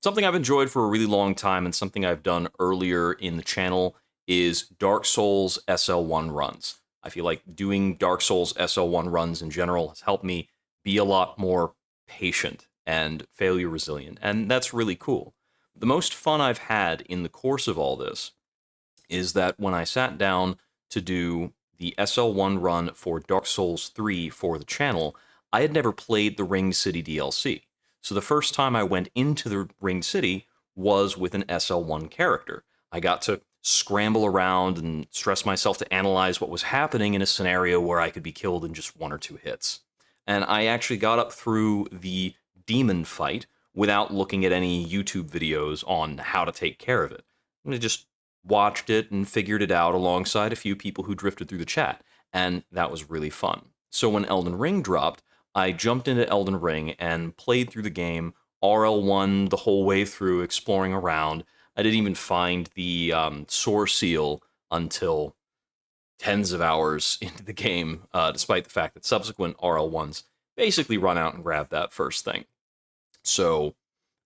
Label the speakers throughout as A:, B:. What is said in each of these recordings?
A: Something I've enjoyed for a really long time and something I've done earlier in the channel is Dark Souls SL1 runs. I feel like doing Dark Souls SL1 runs in general has helped me be a lot more patient and failure resilient, and that's really cool. The most fun I've had in the course of all this is that when I sat down to do the SL1 run for Dark Souls 3 for the channel, I had never played the Ringed City DLC. So the first time I went into the Ringed City was with an SL1 character. I got to scramble around and stress myself to analyze what was happening in a scenario where I could be killed in just 1 or 2 hits. And I actually got up through the demon fight without looking at any YouTube videos on how to take care of it. I just watched it and figured it out alongside a few people who drifted through the chat, and that was really fun. So when Elden Ring dropped, I jumped into Elden Ring and played through the game, RL1 the whole way through, exploring around. I didn't even find the Soar Seal until tens of hours into the game, despite the fact that subsequent RL1s basically run out and grab that first thing. So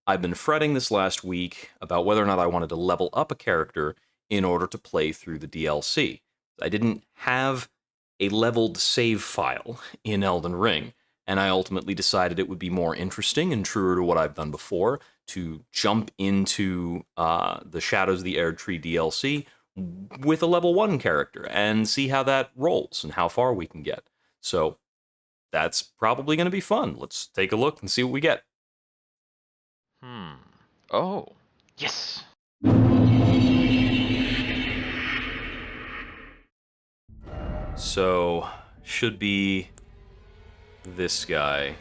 A: I've been fretting this last week about whether or not I wanted to level up a character in order to play through the DLC. I didn't have a leveled save file in Elden Ring, and I ultimately decided it would be more interesting and truer to what I've done before to jump into the Shadows of the Erdtree DLC with a level 1 character and see how that rolls and how far we can get. So that's probably going to be fun. Let's take a look and see what we get.
B: Oh, yes.
A: So, should be this guy.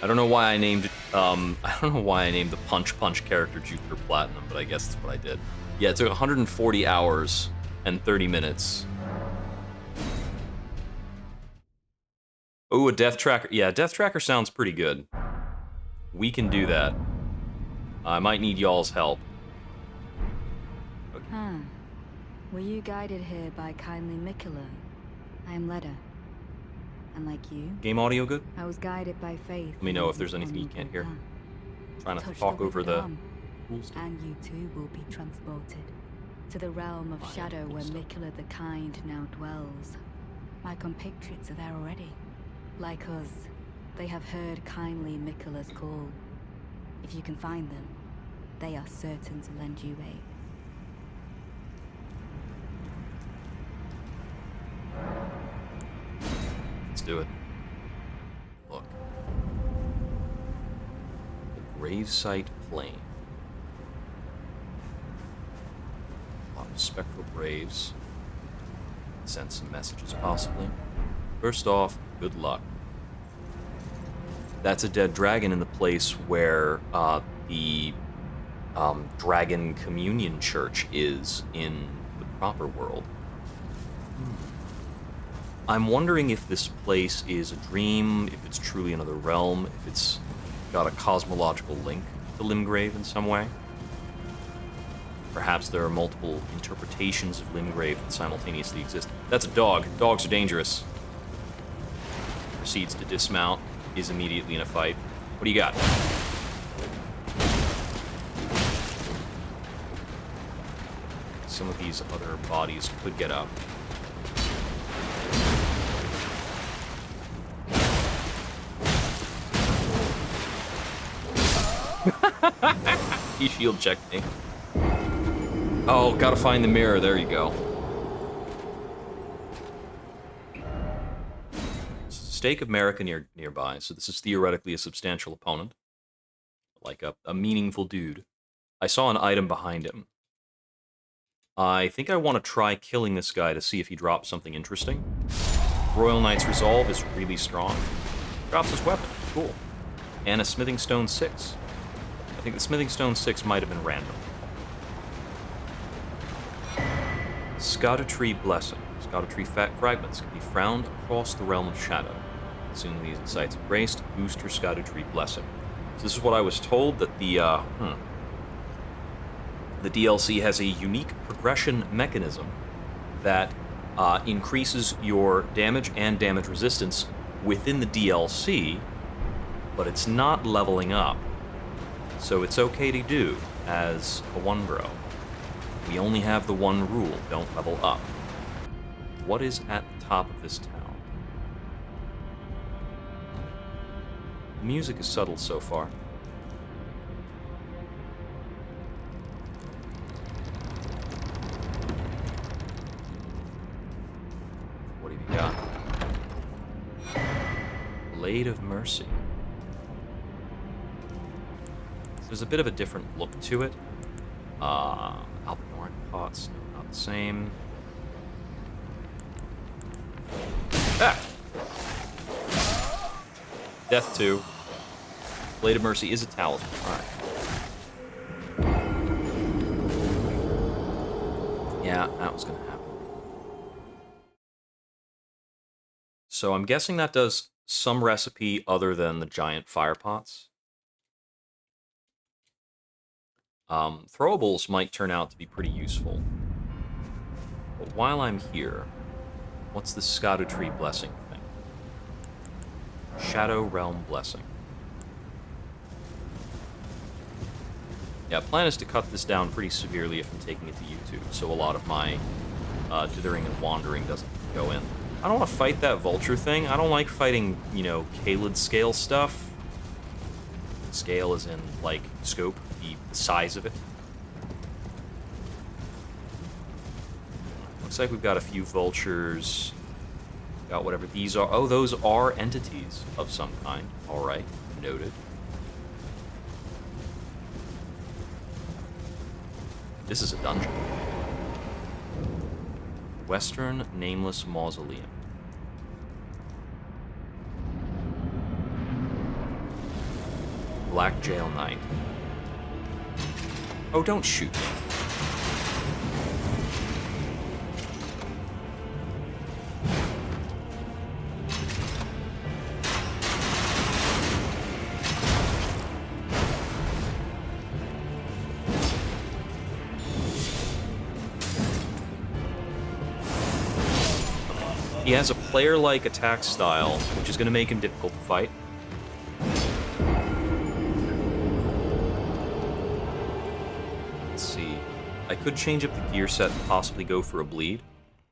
A: I don't know why I named the Punch character Jupiter Platinum, but I guess that's what I did. Yeah, it took 140 hours and 30 minutes. Oh, a Death Tracker. Yeah, Death Tracker sounds pretty good. We can do that. I might need y'all's help.
C: Okay. Huh. Were you guided here by kindly Miquella? I am Leda. And like you,
A: game audio good?
C: I was guided by faith.
A: Let me know if there's anything you can't hear. Trying to talk over the rules.
C: And you too will be transported to the realm of shadow where Miquella the Kind now dwells. My compatriots are there already. Like us, they have heard kindly Miquella's call. If you can find them, they are certain to lend you aid.
A: Let's do it. Look. The Gravesite Plain. A lot of spectral graves. Send some messages, possibly. First off, good luck. That's a dead dragon in the place where the Dragon Communion Church is in the proper world. I'm wondering if this place is a dream, if it's truly another realm, if it's got a cosmological link to Limgrave in some way. Perhaps there are multiple interpretations of Limgrave that simultaneously exist. That's a dog. Dogs are dangerous. Proceeds to dismount, is immediately in a fight. What do you got? Some of these other bodies could get up. He shield checked me. Oh, gotta find the mirror. There you go. Stake of America nearby, so this is theoretically a substantial opponent. Like a meaningful dude. I saw an item behind him. I think I want to try killing this guy to see if he drops something interesting. Royal Knight's Resolve is really strong. Drops his weapon. Cool. And a Smithing Stone 6. I think the Smithing Stone 6 might have been random. Scadutree Blessing. Scadutree fragments can be found across the realm of shadow. Consume these in sites of grace to boost your Scadutree Blessing. So this is what I was told, that the DLC has a unique progression mechanism that increases your damage and damage resistance within the DLC, but it's not leveling up. So it's okay to do as a one bro. We only have the one rule, don't level up. What is at the top of this town? The music is subtle so far. What have you got? Blade of Mercy. There's a bit of a different look to it. Alpinoran pots, no, not the same. Ah! Death 2. Blade of Mercy is a talisman. Alright. Yeah, that was gonna happen. So I'm guessing that does some recipe other than the giant fire pots. Throwables might turn out to be pretty useful. But while I'm here, what's the Scadu Tree Blessing thing? Shadow Realm Blessing. Yeah, plan is to cut this down pretty severely if I'm taking it to YouTube, so a lot of my dithering and wandering doesn't go in. I don't want to fight that vulture thing. I don't like fighting, you know, Caelid scale stuff. Scale is in, like, scope, the size of it. Looks like we've got a few vultures. Got whatever these are. Oh, those are entities of some kind. Alright, noted. This is a dungeon. Western Nameless Mausoleum. Black Jail Knight. Oh, don't shoot me. He has a player-like attack style, which is going to make him difficult to fight. Let's see. I could change up the gear set and possibly go for a bleed.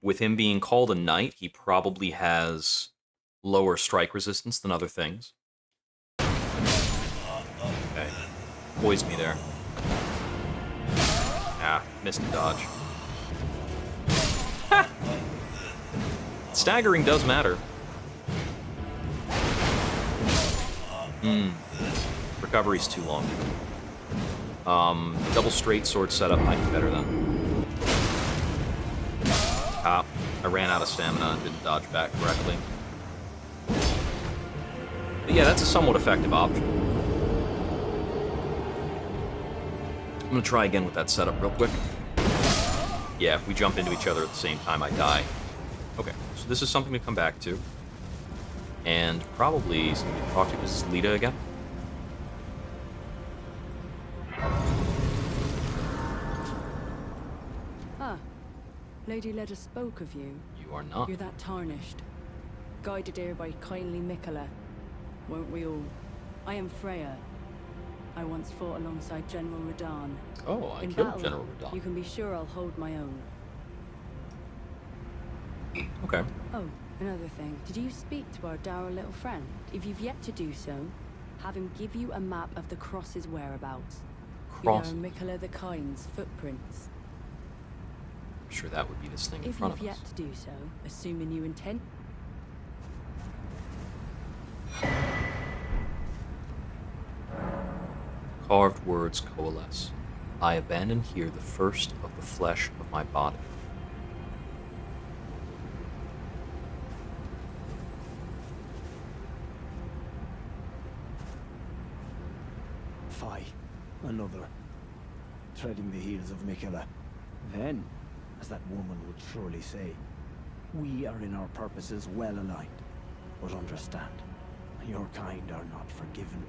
A: With him being called a knight, he probably has lower strike resistance than other things. Okay. Poised me there. Ah, missed a dodge. Ha! Staggering does matter. Recovery's too long. Double straight sword setup might be better then. Ah, I ran out of stamina and didn't dodge back correctly. But yeah, that's a somewhat effective option. I'm gonna try again with that setup real quick. Yeah, if we jump into each other at the same time, I die. Okay, so this is something to come back to. And probably something to talk to. Is this Lita again?
D: Ah, Lady Leda spoke of you.
A: You are not.
D: You're that tarnished. Guided here by kindly Mikola. Weren't we all? I am Freya. I once fought alongside General Radahn.
A: Oh, I
D: In
A: killed
D: battle,
A: General Radahn.
D: you can be sure I'll hold my own.
A: Okay.
D: Oh, another thing. Did you speak to our dour little friend? If you've yet to do so, have him give you a map of the cross's whereabouts.
A: Cross.
D: You know Mikola the Kind's footprints.
A: I'm sure that would be this thing in
D: If
A: front
D: you've
A: of us.
D: yet to do so, assuming you intend.
A: Carved words coalesce. I abandon here the first of the flesh of my body.
E: Fie, another. Treading the heels of Mikola. Then, as that woman would surely say, we are in our purposes well aligned. But understand, your kind are not forgiven.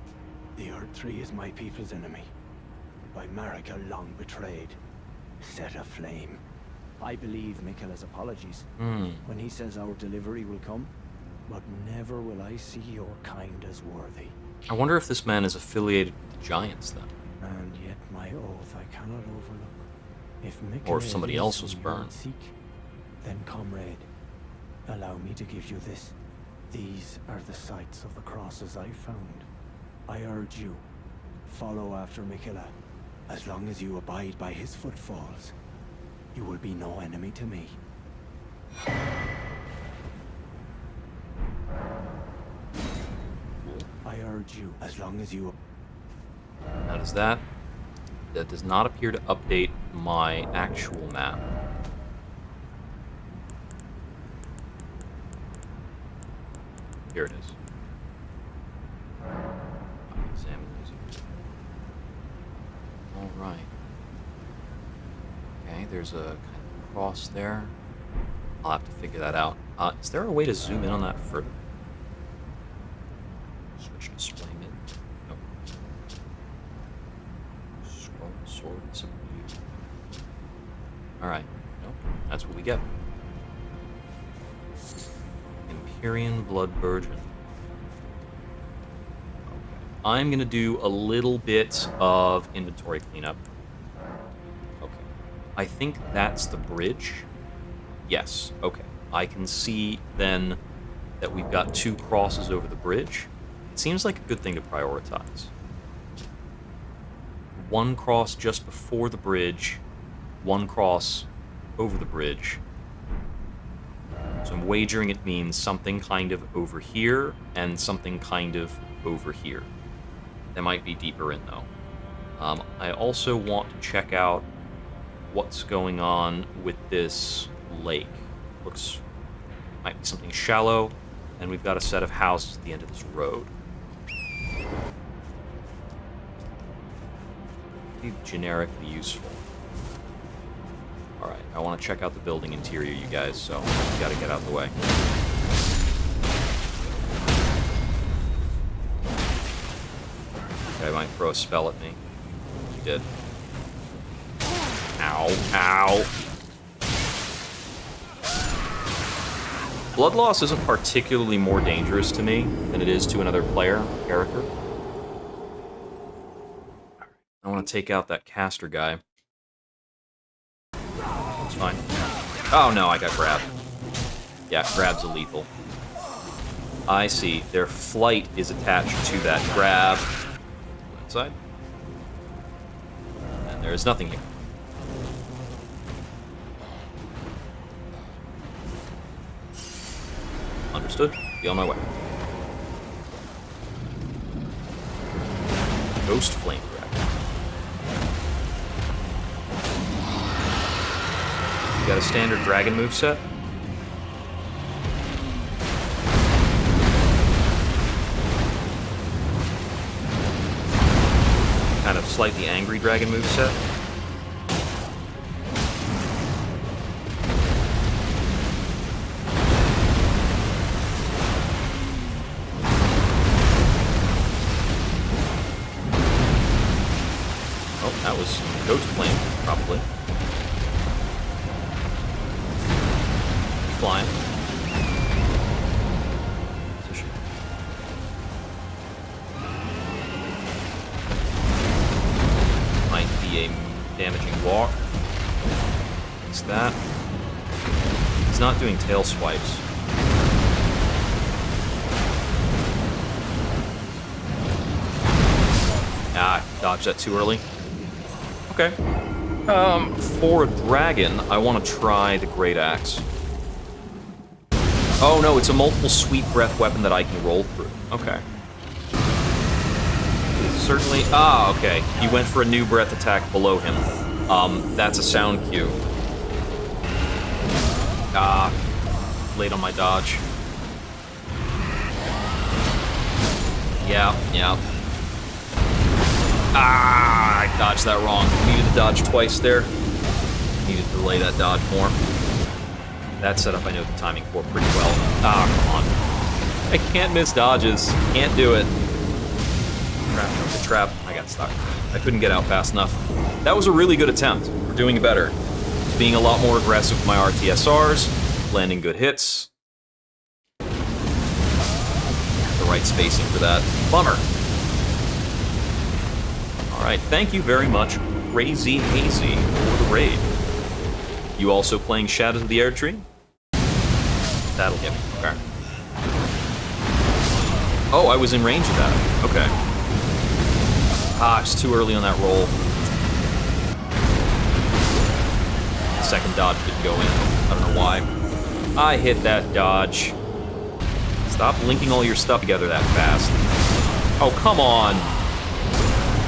E: The Earth Tree is my people's enemy. By Marika long betrayed. Set aflame. I believe Mikola's apologies when he says our delivery will come, but never will I see your kind as worthy.
A: I wonder if this man is affiliated with the Giants, then.
E: And yet my oath I cannot overlook. If Miquella
A: Or if somebody
E: is
A: else was
E: whom you would
A: burned.
E: seek, then comrade, allow me to give you this. These are the sites of the crosses I found. I urge you, follow after Miquella. As long as you abide by his footfalls, you will be no enemy to me. I urge you, as long as you...
A: Now does that does not appear to update my actual map. Here it is. Examine these. All right. Okay, there's a kind of cross there. I'll have to figure that out. Is there a way to zoom in on that further? Switch display mid. Nope. Scroll sword symbol. Alright. Nope. That's what we get. Empyrean Blood Burgeon. Okay. I'm gonna do a little bit of inventory cleanup. Okay. I think that's the bridge. Yes. Okay. I can see then that we've got 2 crosses over the bridge. It seems like a good thing to prioritize. 1 cross just before the bridge, 1 cross over the bridge. So I'm wagering it means something kind of over here and something kind of over here. That might be deeper in, though. I also want to check out what's going on with this lake. Looks might be something shallow, and we've got a set of houses at the end of this road. Pretty generically useful. Alright, I want to check out the building interior, you guys, so gotta get out of the way. Okay, I might throw a spell at me. He did. Ow, ow. Blood loss isn't particularly more dangerous to me than it is to another character. I want to take out that caster guy. That's fine. Oh no, I got grabbed. Yeah, grabs are lethal. I see. Their flight is attached to that grab. Inside. And there is nothing here. Understood. Be on my way. Ghost Flame Dragon. You got a standard dragon moveset? Kind of slightly angry dragon moveset? That was Ghost Flame, probably. Flying. Position. Might be a damaging walk. What's that? He's not doing tail swipes. Ah, dodged that too early. Okay. For a dragon, I want to try the Great Axe. Oh no, it's a multiple sweet breath weapon that I can roll through. Okay. Certainly. Ah, okay. He went for a new breath attack below him. That's a sound cue. Ah, late on my dodge. Yeah. Ah, I dodged that wrong. Needed to dodge twice there. Needed to delay that dodge more. That setup I know the timing for pretty well. Ah, come on. I can't miss dodges. Can't do it. Trap. I got stuck. I couldn't get out fast enough. That was a really good attempt. We're doing better. Being a lot more aggressive with my RTSRs, landing good hits. The right spacing for that. Bummer. Alright, thank you very much, Crazy Hazy, for the raid. You also playing Shadows of the Air Tree? That'll get me. Okay. Oh, I was in range of that. Okay. Ah, it's too early on that roll. The second dodge didn't go in. I don't know why. I hit that dodge. Stop linking all your stuff together that fast. Oh, come on.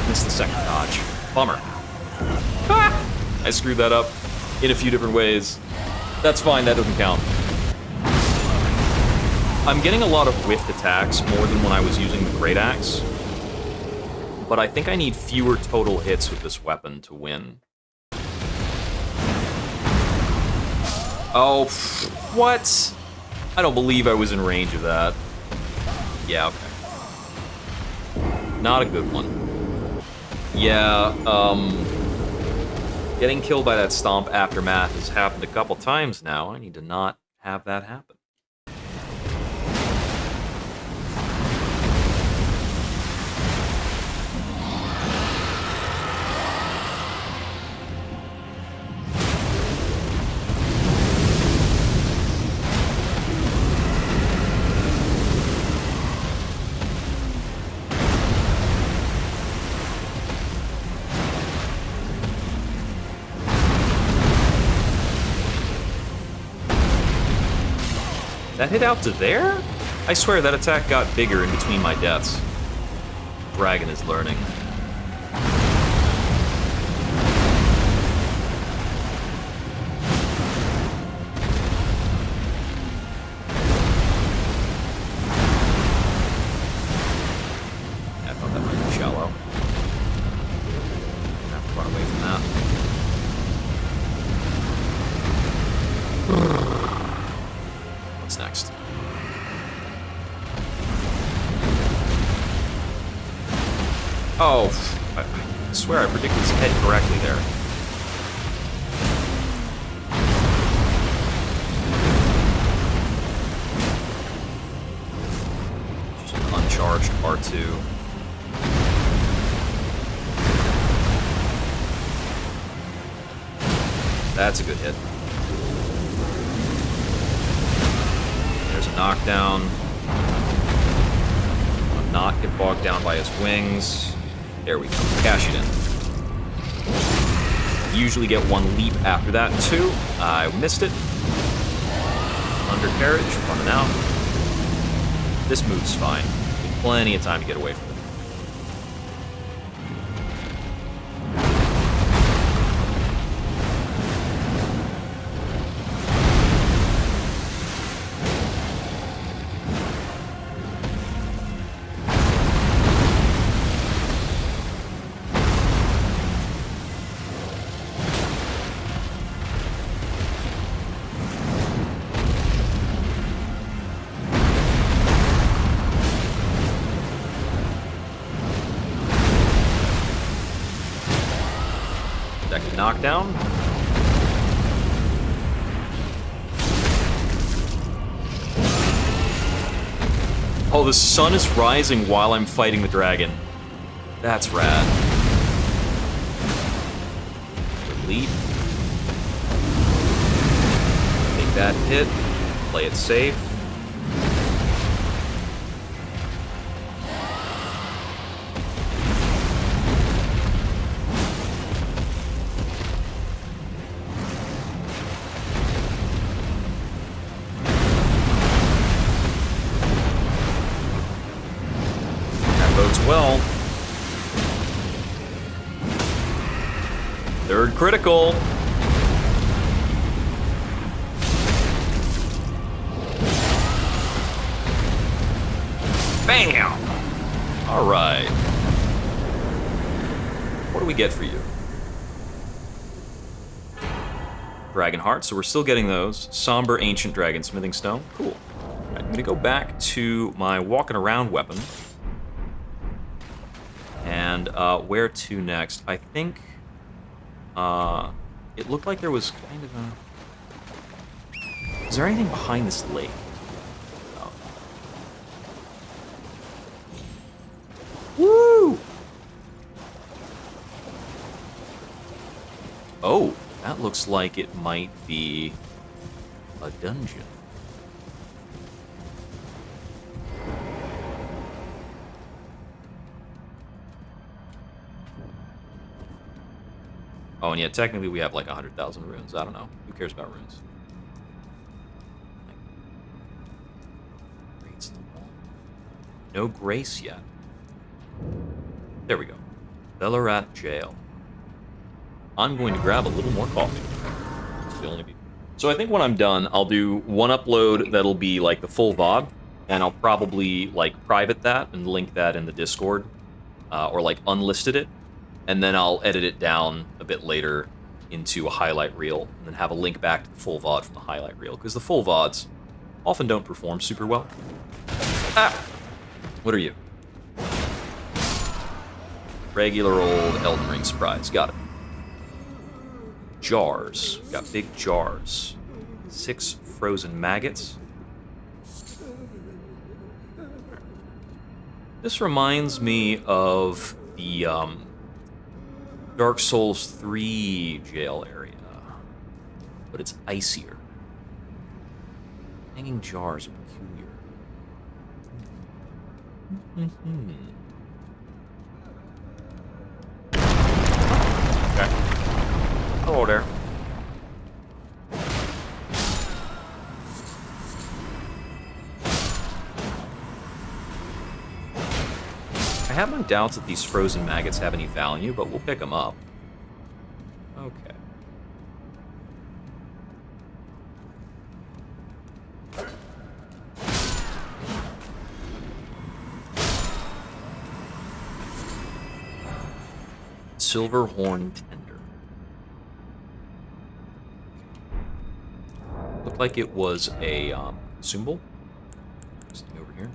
A: Missed the second dodge. Bummer. Ah! I screwed that up in a few different ways. That's fine, that doesn't count. I'm getting a lot of whiffed attacks, more than when I was using the Great Axe. But I think I need fewer total hits with this weapon to win. Oh, what? I don't believe I was in range of that. Yeah, okay. Not a good one. Yeah, getting killed by that Stomp Aftermath has happened a couple times now. I need to not have that happen. That hit out to there? I swear that attack got bigger in between my deaths. Dragon is learning. I thought that might be shallow. I have to run away from that. What's next? Oh, I swear I predicted his head correctly there. Just an uncharged R2. That's a good hit. Knockdown. I'll not get bogged down by his wings. There we go. Cash it in. Usually get one leap after that, too. I missed it. Undercarriage, running out. This move's fine. Plenty of time to get away from it. Knockdown. Oh, the sun is rising while I'm fighting the dragon. That's rad. Good lead. Take that hit. Play it safe. Well, third critical. Bam! All right. What do we get for you? Dragon Heart, so we're still getting those. Somber Ancient Dragon Smithing Stone. Cool. All right, I'm gonna go back to my walking around weapon. And where to next? I think it looked like there was kind of a... Is there anything behind this lake? Oh. Woo! Oh, that looks like it might be a dungeon. Oh, and yeah, technically we have like 100,000 runes. I don't know. Who cares about runes? Rates the wall. No grace yet. There we go. Bellarat Jail. I'm going to grab a little more coffee. It's the only. So I think when I'm done, I'll do one upload that'll be like the full VOD, and I'll probably like private that and link that in the Discord, or like unlisted it, and then I'll edit it down a bit later into a highlight reel, and then have a link back to the full VOD from the highlight reel, because the full VODs often don't perform super well. Ah! What are you? Regular old Elden Ring surprise. Got it. Jars. Got big jars. 6 frozen maggots. This reminds me of the Dark Souls 3 jail area, but it's icier. Hanging jars are peculiar. Okay. Hello there. I have my doubts that these frozen maggots have any value, but we'll pick them up. Okay. Silverhorn Tender. Looked like it was a symbol. Something over here.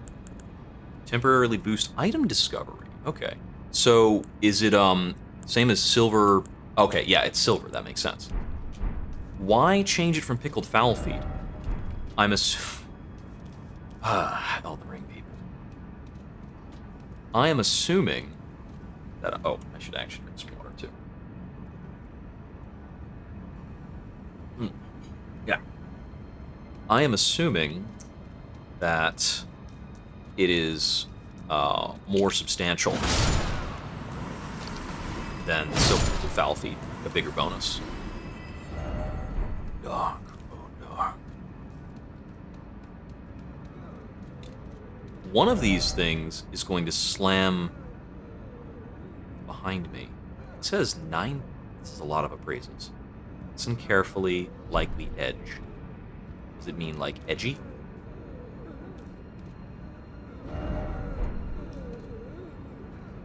A: Temporarily boost item discovery. Okay. So is it same as silver? Okay, yeah, it's silver. That makes sense. Why change it from pickled fowl feet? I'm Elden Ring people. I am assuming that. Oh, I should actually drink some water too. Yeah. I am assuming that it is more substantial than silver with foul feet, a bigger bonus. Dark, oh dark. One of these things is going to slam behind me. It says 9. This is a lot of appraisals. Listen carefully, likely edge. Does it mean like edgy?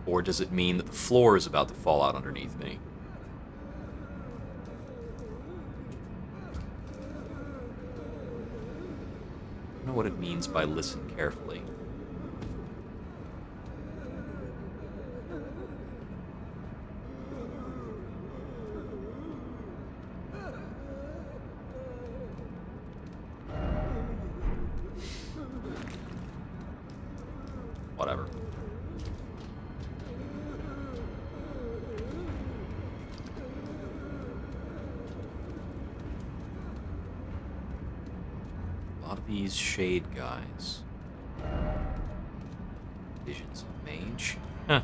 A: Or does it mean that the floor is about to fall out underneath me? I don't know what it means by listen carefully. Whatever. A lot of these shade guys. Visions of Mage. Huh.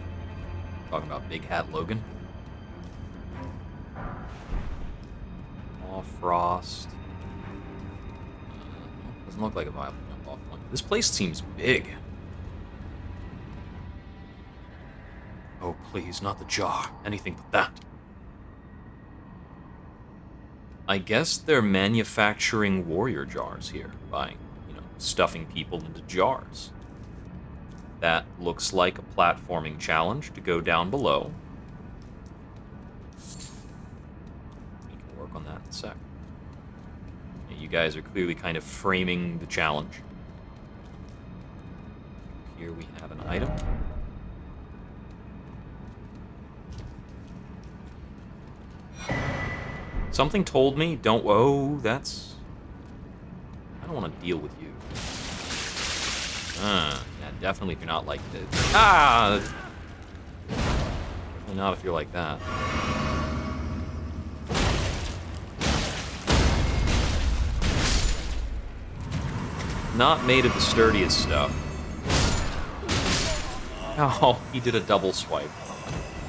A: Talking about Big Hat Logan. Aw, Frost. Doesn't look like a viable jump off point. This place seems big. Oh, please, not the jar. Anything but that. I guess they're manufacturing warrior jars here by, stuffing people into jars. That looks like a platforming challenge to go down below. We can work on that in a sec. Yeah, you guys are clearly kind of framing the challenge. Here we have an item. Something told me, don't... Oh, that's... I don't want to deal with you. Yeah, definitely if you're not like this. Ah! Definitely not if you're like that. not made of the sturdiest stuff. Oh, he did a double swipe.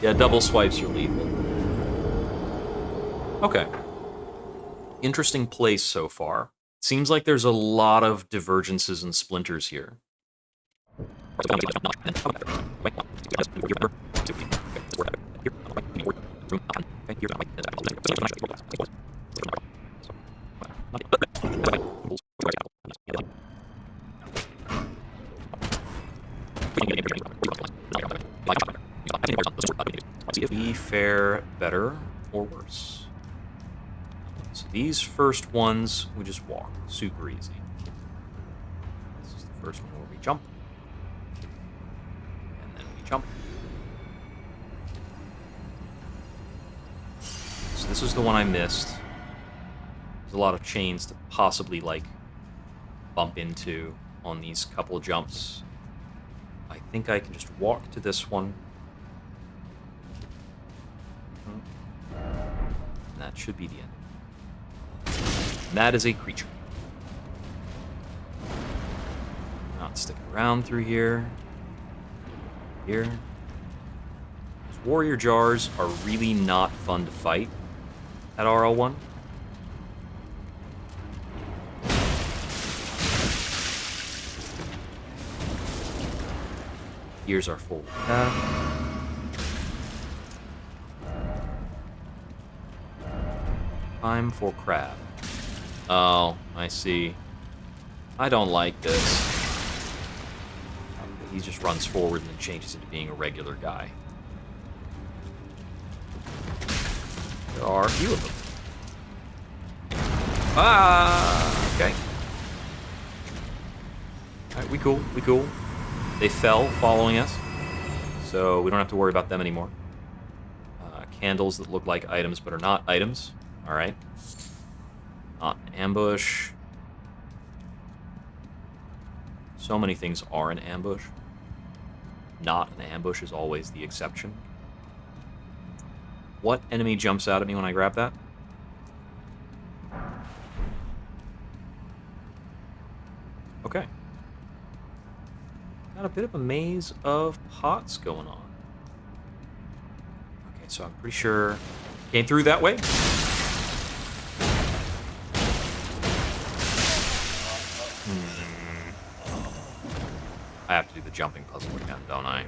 A: Yeah, double swipes are lethal. Okay. Interesting place so far. Seems like there's a lot of divergences and splinters here. If we fare better or worse. So these first ones, we just walk. Super easy. This is the first one where we jump. And then we jump. So this is the one I missed. There's a lot of chains to possibly, like, bump into on these couple of jumps. I think I can just walk to this one. And that should be the end. And that is a creature. Not sticking around through here. Here. These warrior jars are really not fun to fight at RL1. Here's our forward path. Time for crab. Oh, I see. I don't like this. He just runs forward and then changes into being a regular guy. There are a few of them. Ah, okay. Alright, we cool, we cool. They fell following us, so we don't have to worry about them anymore. Candles that look like items but are not items. Alright. Not an ambush. So many things are an ambush. Not an ambush is always the exception. What enemy jumps out at me when I grab that? Okay. Got a bit of a maze of pots going on. Okay, so I'm pretty sure came through that way. I have to do the jumping puzzle again, don't I?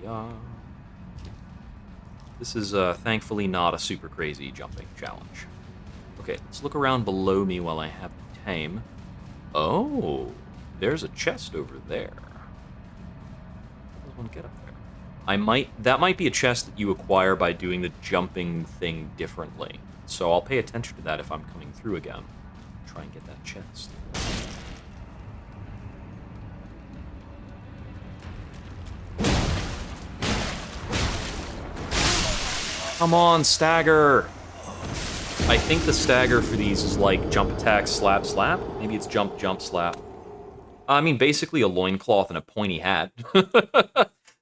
A: Yeah. This is thankfully not a super crazy jumping challenge. Okay, let's look around below me while I have time. Oh, there's a chest over there. How does one get up there? That might be a chest that you acquire by doing the jumping thing differently. So I'll pay attention to that if I'm coming through again. Try and get that chest. Come on, stagger! I think the stagger for these is like jump attack, slap, slap. Maybe it's jump, jump, slap. I mean, basically a loincloth and a pointy hat.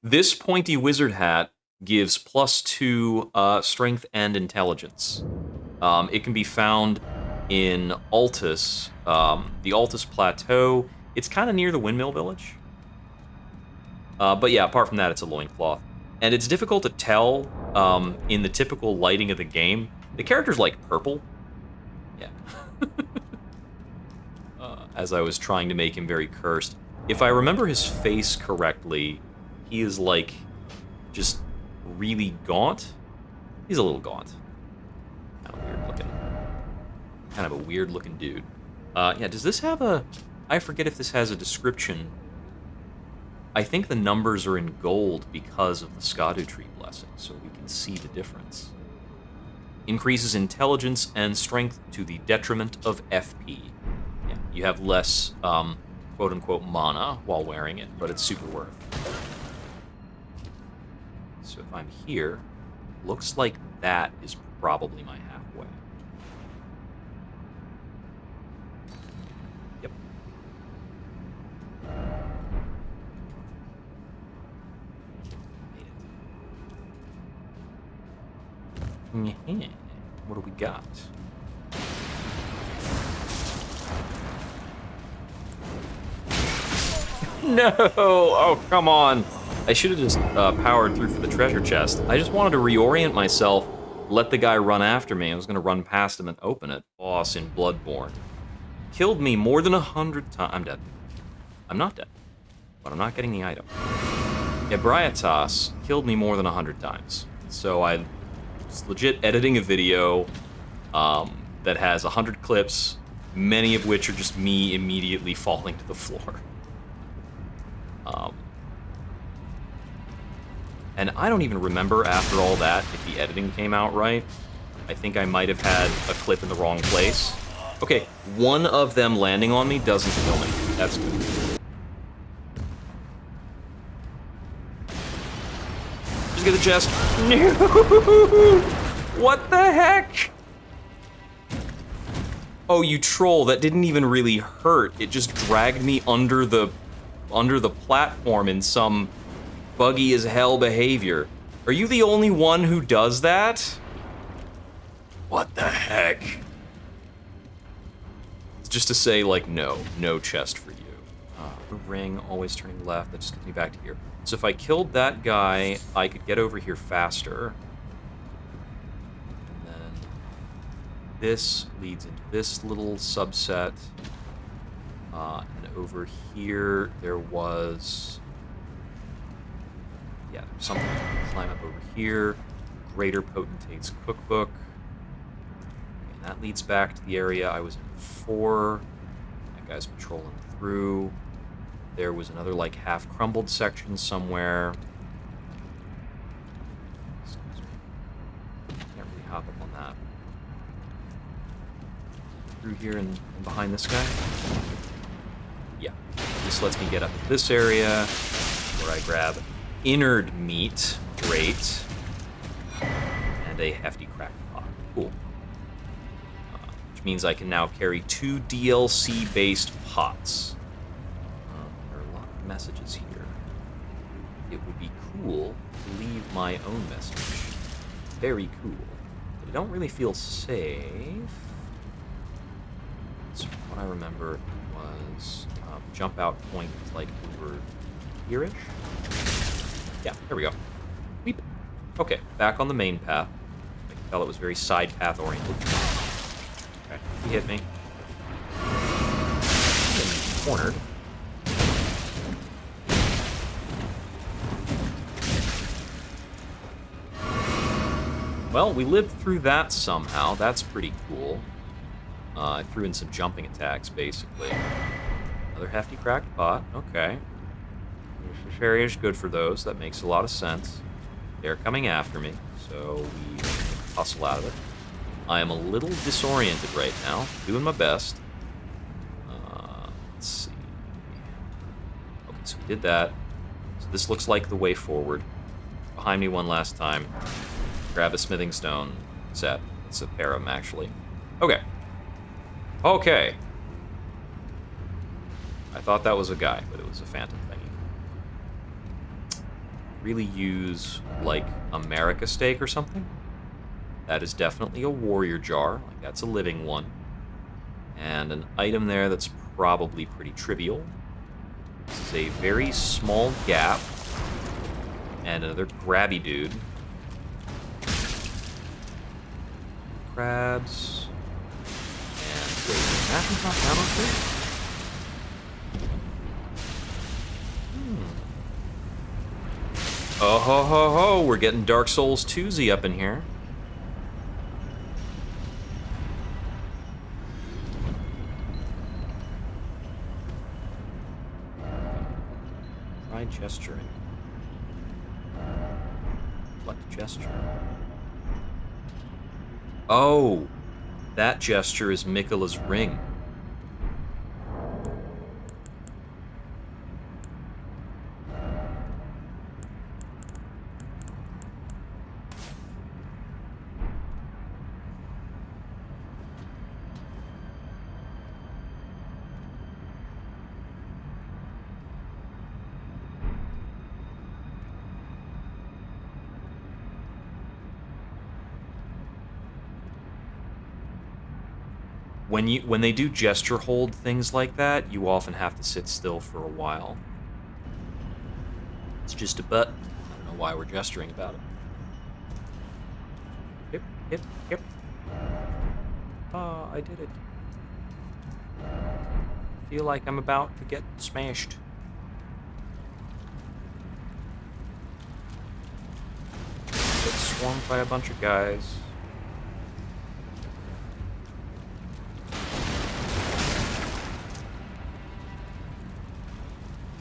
A: This pointy wizard hat gives +2 strength and intelligence. It can be found in Altus, the Altus Plateau. It's kind of near the Windmill Village. But yeah, apart from that, it's a loincloth. And it's difficult to tell in the typical lighting of the game. The character's like purple. Yeah. As I was trying to make him very cursed. If I remember his face correctly, he is like just really gaunt. He's a little gaunt. Kind of weird looking. Kind of a weird looking dude. Yeah, does this have a... I forget if this has a description. I think the numbers are in gold because of the Skadu Tree Blessing, so we can see the difference. Increases intelligence and strength to the detriment of FP. Yeah, you have less, quote-unquote, mana while wearing it, but it's super worth. So if I'm here, looks like that is probably my halfway. Yep. What do we got? No! Oh, come on. I should have just powered through for the treasure chest. I just wanted to reorient myself, let the guy run after me. I was going to run past him and open it. Boss in Bloodborne. Killed me more than 100 times. I'm dead. I'm not dead, but I'm not getting the item. Ebrietas killed me more than 100 times. So I was legit editing a video that has 100 clips, many of which are just me immediately falling to the floor. And I don't even remember after all that if the editing came out right. I think I might have had a clip in the wrong place. Okay, one of them landing on me doesn't kill me. That's good. Just get the chest. No! What the heck? Oh, you troll, that didn't even really hurt. It just dragged me under the platform in some buggy as hell behavior. Are you the only one who does that? What the heck? Just to say, like, no chest for you. Ring, always turning left, that just gets me back to here. So if I killed that guy, I could get over here faster. And then this leads into this little subset. And over here, there was... yeah, there's something to climb up over here. Greater Potentate's Cookbook. And that leads back to the area I was in before. That guy's patrolling through. There was another, like, half-crumbled section somewhere. Excuse me. Can't really hop up on that. Through here and behind this guy? Yeah. This lets me get up to this area, where I grab innard meat. Great. And a hefty cracked pot. Cool. Which means I can now carry 2 DLC-based pots. There are a lot of messages here. It would be cool to leave my own message. Very cool. But I don't really feel safe. So what I remember was jump out point is like over here-ish. Yeah, there we go. Weep. Okay, back on the main path. I can tell it was very side path oriented. Okay, he hit me. Been cornered. Well, we lived through that somehow. That's pretty cool. I threw in some jumping attacks, basically. Another hefty cracked pot. Okay. This area is good for those. That makes a lot of sense. They're coming after me, so we hustle out of it. I am a little disoriented right now. Doing my best. Let's see. Okay, so we did that. So this looks like the way forward. Behind me one last time. Grab a smithing stone set. It's a pair of them, actually. Okay. Okay. I thought that was a guy, but it was a phantom thingy. Really use, like, America steak or something? That is definitely a warrior jar. Like, that's a living one. And an item there that's probably pretty trivial. This is a very small gap. And another grabby dude. Crabs. And wait, that can drop down on too? Oh ho ho ho, we're getting Dark Souls 2-zy up in here. Try gesturing. What gesture? Oh, that gesture is Miquella's ring. When they do gesture hold things like that, you often have to sit still for a while. just a butt. I don't know why we're gesturing about it. Hip, hip, hip. Ah, I did it. Feel like I'm about to get smashed. Get swarmed by a bunch of guys.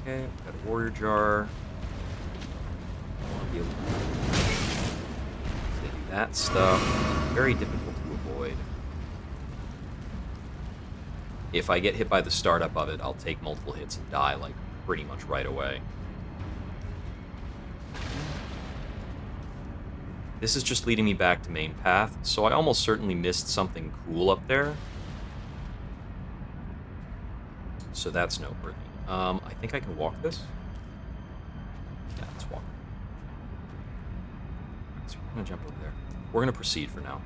A: Okay, got a warrior jar. I want to be able to do that stuff. Very difficult to avoid. If I get hit by the startup of it, I'll take multiple hits and die, like, pretty much right away. This is just leading me back to main path, so I almost certainly missed something cool up there. So that's noteworthy. I think I can walk this. Yeah, let's walk. So we're gonna jump over there. We're gonna proceed for now.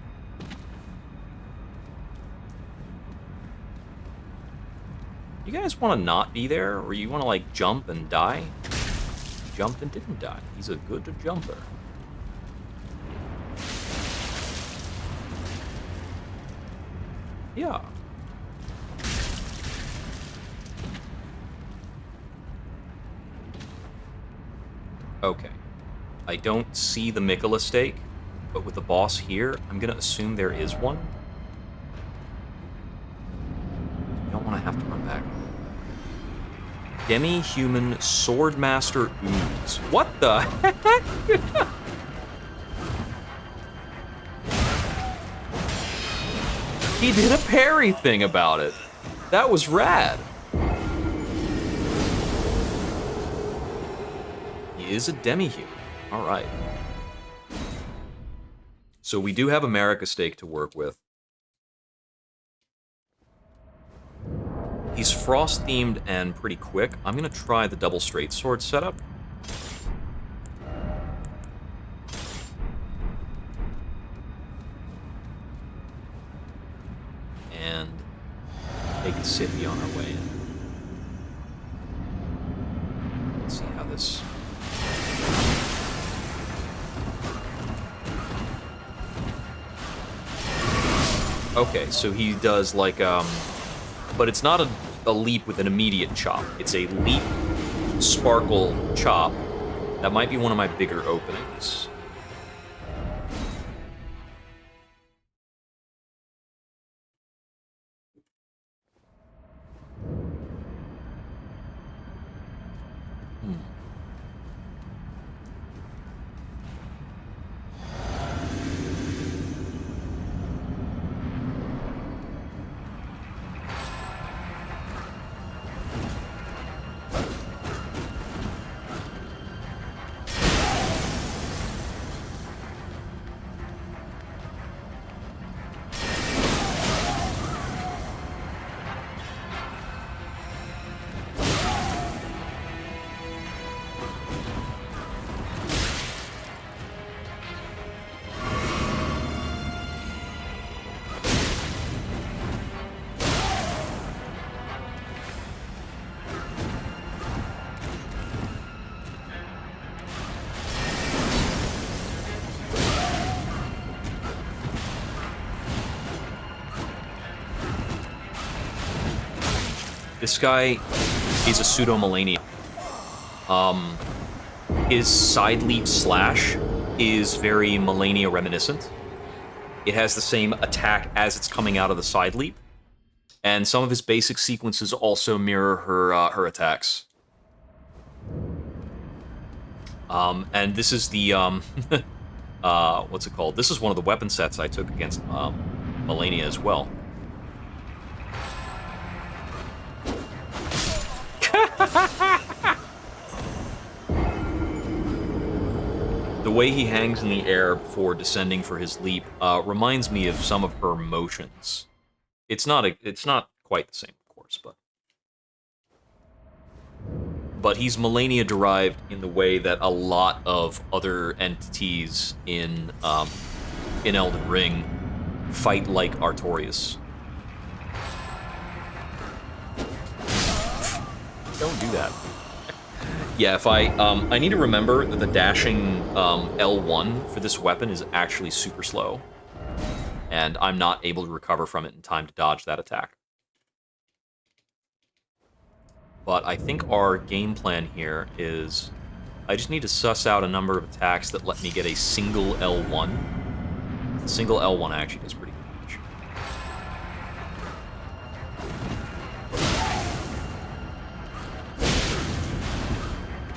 A: You guys want to not be there, or you want to, like, jump and die? He jumped and didn't die. He's a good jumper. Yeah. Okay. I don't see the Mikola stake, but with the boss here, I'm gonna assume there is one. I don't want to have to run back. Demi-human Swordmaster Ooze. What the heck? He did a parry thing about it. That was rad. He is a demi-human. All right. So we do have America stake to work with. He's frost-themed and pretty quick. I'm going to try the double straight sword setup. And take a city on our way in. Let's see how this... Okay, so he does like, but it's not a leap with an immediate chop. It's a leap, sparkle, chop. That might be one of my bigger openings. This guy is a pseudo-Malenia. His side leap slash is very Malenia reminiscent. It has the same attack as it's coming out of the side leap. And some of his basic sequences also mirror her attacks. And this is the, what's it called? This is one of the weapon sets I took against Malenia as well. The way he hangs in the air before descending for his leap reminds me of some of her motions. It's not quite the same, of course, but he's Malenia derived in the way that a lot of other entities in Elden Ring fight like Artorias. Don't do that. Yeah, if I need to remember that the dashing L1 for this weapon is actually super slow. And I'm not able to recover from it in time to dodge that attack. But I think our game plan here is I just need to suss out a number of attacks that let me get a single L1. The single L1 actually does pretty good damage.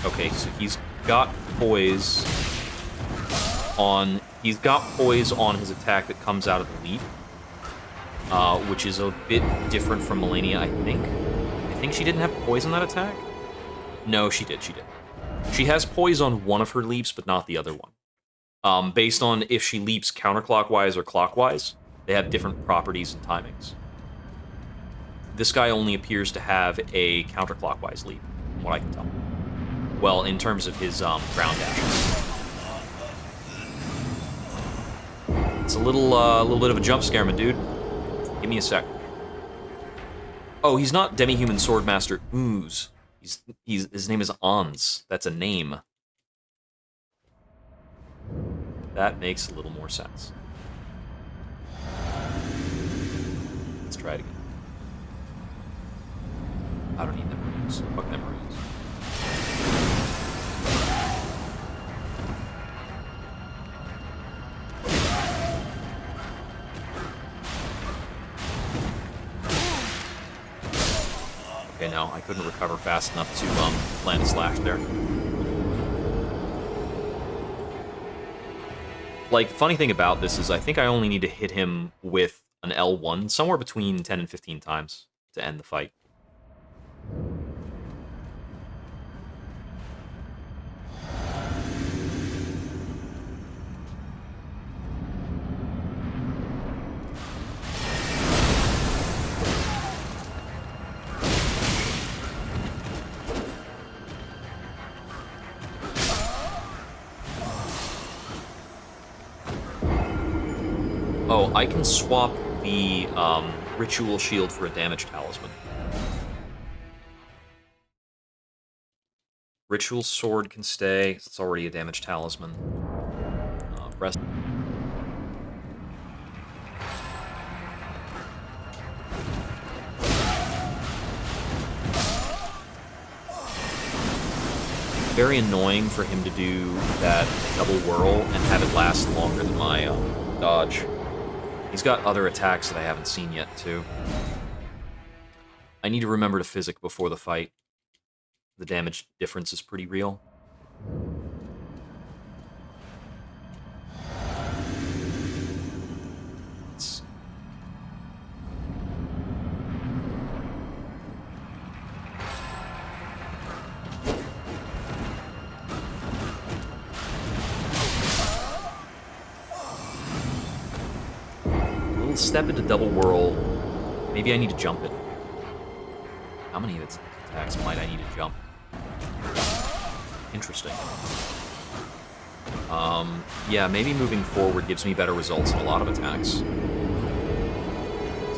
A: Okay, so he's got poise on his attack that comes out of the lead, which is a bit different from Melania, I think. I think she didn't have poise on that attack? No, she did. She has poise on one of her leaps, but not the other one. Based on if she leaps counterclockwise or clockwise, they have different properties and timings. This guy only appears to have a counterclockwise leap, from what I can tell. Well, in terms of his ground dashes. It's a little bit of a jump scare, my dude. Give me a sec. Oh, he's not Demi-Human Swordmaster Ooze. His name is Ons. That's a name. That makes a little more sense. Let's try it again. I don't need them runes. Fuck them runes. Okay, no, I couldn't recover fast enough to land a slash there. Like, the funny thing about this is I think I only need to hit him with an L1 somewhere between 10 and 15 times to end the fight. Oh, I can swap the ritual shield for a damage talisman. Ritual sword can stay. It's already a damage talisman. Rest. Very annoying for him to do that double whirl and have it last longer than my dodge. He's got other attacks that I haven't seen yet, too. I need to remember to physic before the fight. The damage difference is pretty real. Let's... step into double whirl. Maybe I need to jump it. How many of its attacks might I need to jump? Interesting. Yeah, maybe moving forward gives me better results in a lot of attacks. So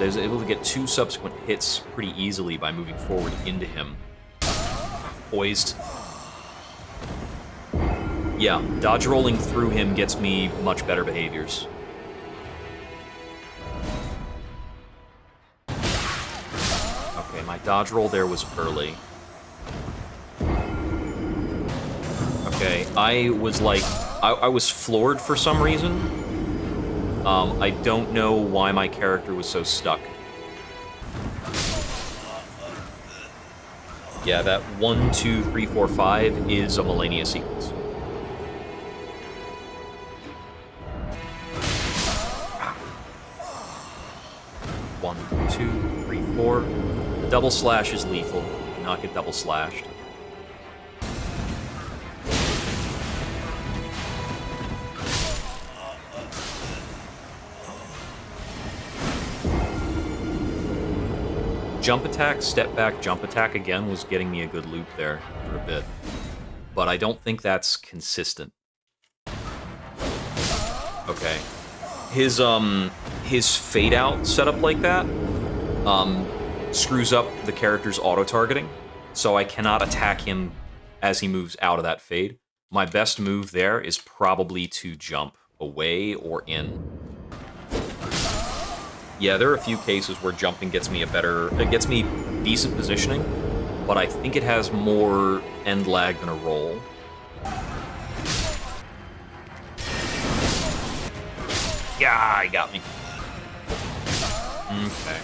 A: I was able to get 2 subsequent hits pretty easily by moving forward into him. Poised. Yeah, dodge rolling through him gets me much better behaviors. My dodge roll there was early. Okay, I was like... I was floored for some reason. I don't know why my character was so stuck. Yeah, that 1, 2, 3, 4, 5 is a Melania sequence. One, 2, 3, 4. The double slash is lethal. Do not get double slashed. Jump attack, step back, jump attack again was getting me a good loop there for a bit. But I don't think that's consistent. Okay. His fade out setup like that screws up the character's auto-targeting, so I cannot attack him as he moves out of that fade. My best move there is probably to jump away or in. Yeah, there are a few cases where jumping gets me it gets me decent positioning, but I think it has more end lag than a roll. Yeah, he got me. Okay.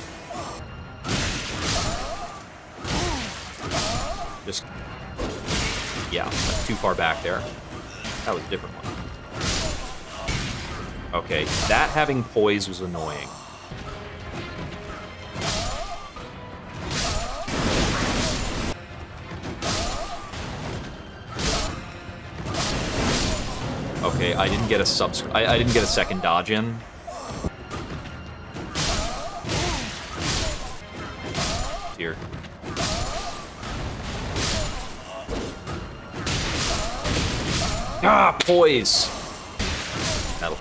A: Just... yeah, too far back there. That was a different one. Okay, that having poise was annoying. Okay, I didn't get a I didn't get a second dodge in. Here. Ah, poise. That'll...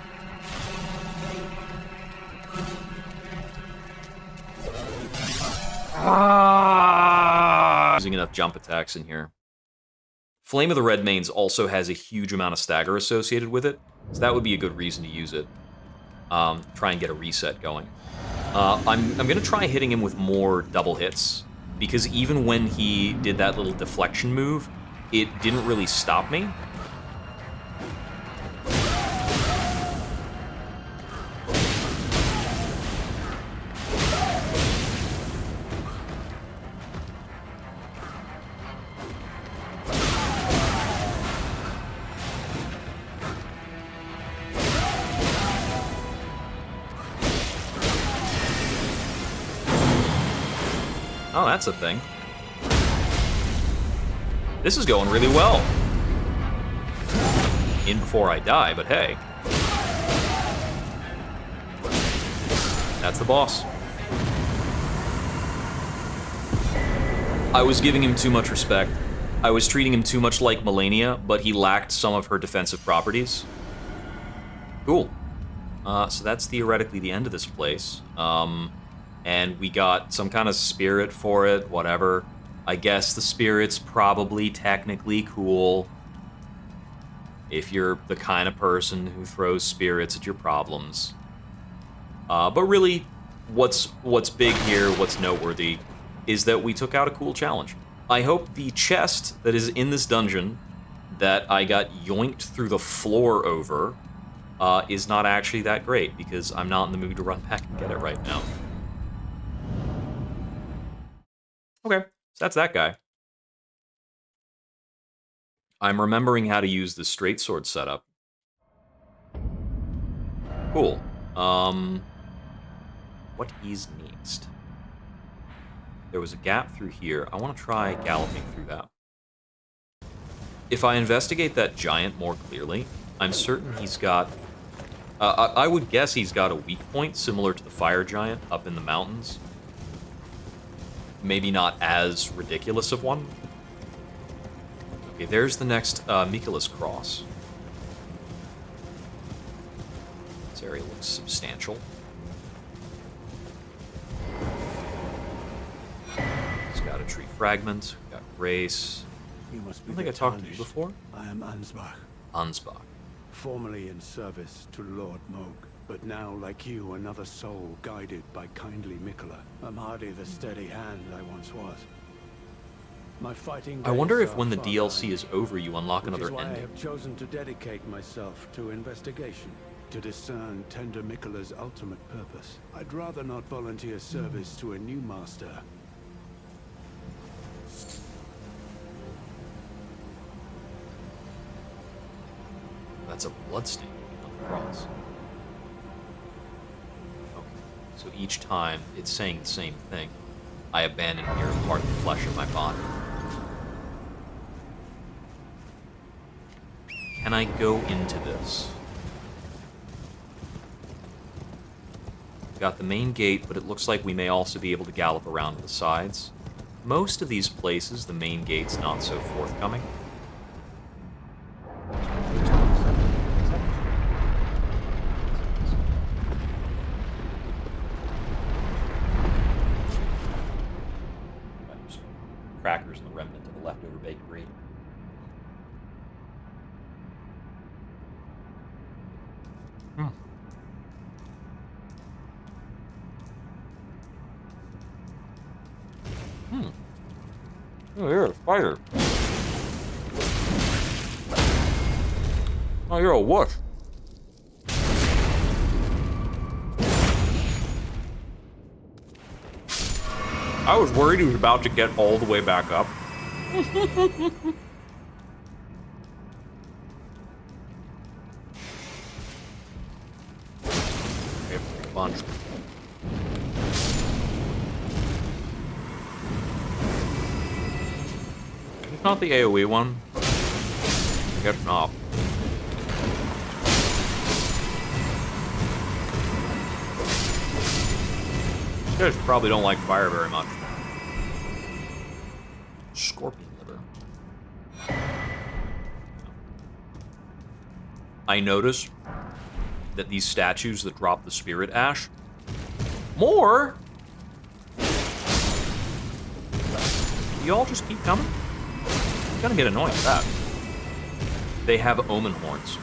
A: using enough jump attacks in here. Flame of the Redmanes also has a huge amount of stagger associated with it, so that would be a good reason to use it. Try and get a reset going. I'm going to try hitting him with more double hits, because even when he did that little deflection move, it didn't really stop me. Oh, that's a thing. This is going really well. In before I die, but hey. That's the boss. I was giving him too much respect. I was treating him too much like Melania, but he lacked some of her defensive properties. Cool. So that's theoretically the end of this place. And we got some kind of spirit for it, whatever. I guess the spirit's probably technically cool. If you're the kind of person who throws spirits at your problems. But really, what's big here, what's noteworthy, is that we took out a cool challenge. I hope the chest that is in this dungeon that I got yoinked through the floor over is not actually that great, because I'm not in the mood to run back and get it right now. Okay, so that's that guy. I'm remembering how to use the straight sword setup. Cool. What is next? There was a gap through here. I want to try galloping through that. If I investigate that giant more clearly, I'm certain he's got... I would guess he's got a weak point similar to the fire giant up in the mountains. Maybe not as ridiculous of one. Okay, there's the next Mikulus cross. This area looks substantial. It's got a tree fragment, got grace.
E: You must
A: I
E: be
A: don't think I
E: the
A: talked to you
E: Tarnish.
A: before.
E: I am Ansbach,
A: Ansbach.
E: formerly in service to Lord Moog, but now, like you, another soul guided by kindly Mikula. I'm hardly the steady hand I once was. My fighting
A: I wonder
E: days
A: if
E: are
A: when the
E: far
A: DLC
E: behind,
A: is over, you unlock
E: which is
A: another
E: why I
A: ending.
E: have chosen to dedicate myself to investigation, to discern tender Mikula's ultimate purpose. I'd rather not volunteer service to a new master.
A: That's a bloodstain on the cross. Okay, so each time it's saying the same thing. I abandon here a part of the flesh of my body. Can I go into this? Got the main gate, but it looks like we may also be able to gallop around to the sides. Most of these places, the main gate's not so forthcoming. Crackers and the remnant of the leftover baked brie. spider. Oh, you're a wuss. I was worried he was about to get all the way back up. Okay, bunch. It's not the AoE one. I guess not. These guys probably don't like fire very much. Scorpion liver. I notice that these statues that drop the spirit ash, more. You all just keep coming? It's gonna get annoying with that. They have omen horns.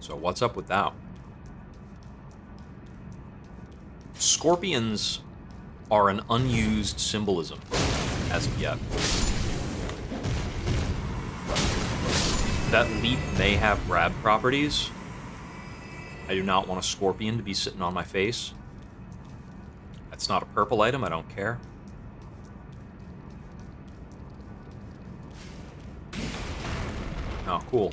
A: So what's up with that? Scorpions are an unused symbolism as of yet. That leap may have grab properties. I do not want a scorpion to be sitting on my face. That's not a purple item, I don't care. Oh, cool.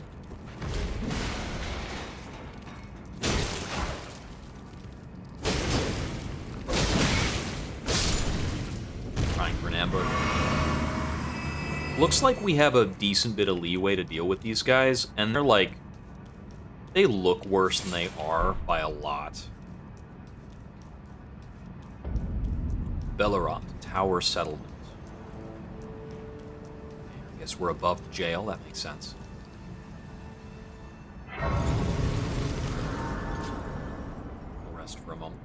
A: Trying for an ambush. Looks like we have a decent bit of leeway to deal with these guys, and they're like... They look worse than they are by a lot. Bellerot, Tower Settlement. I guess we're above the jail, that makes sense. We'll rest for a moment.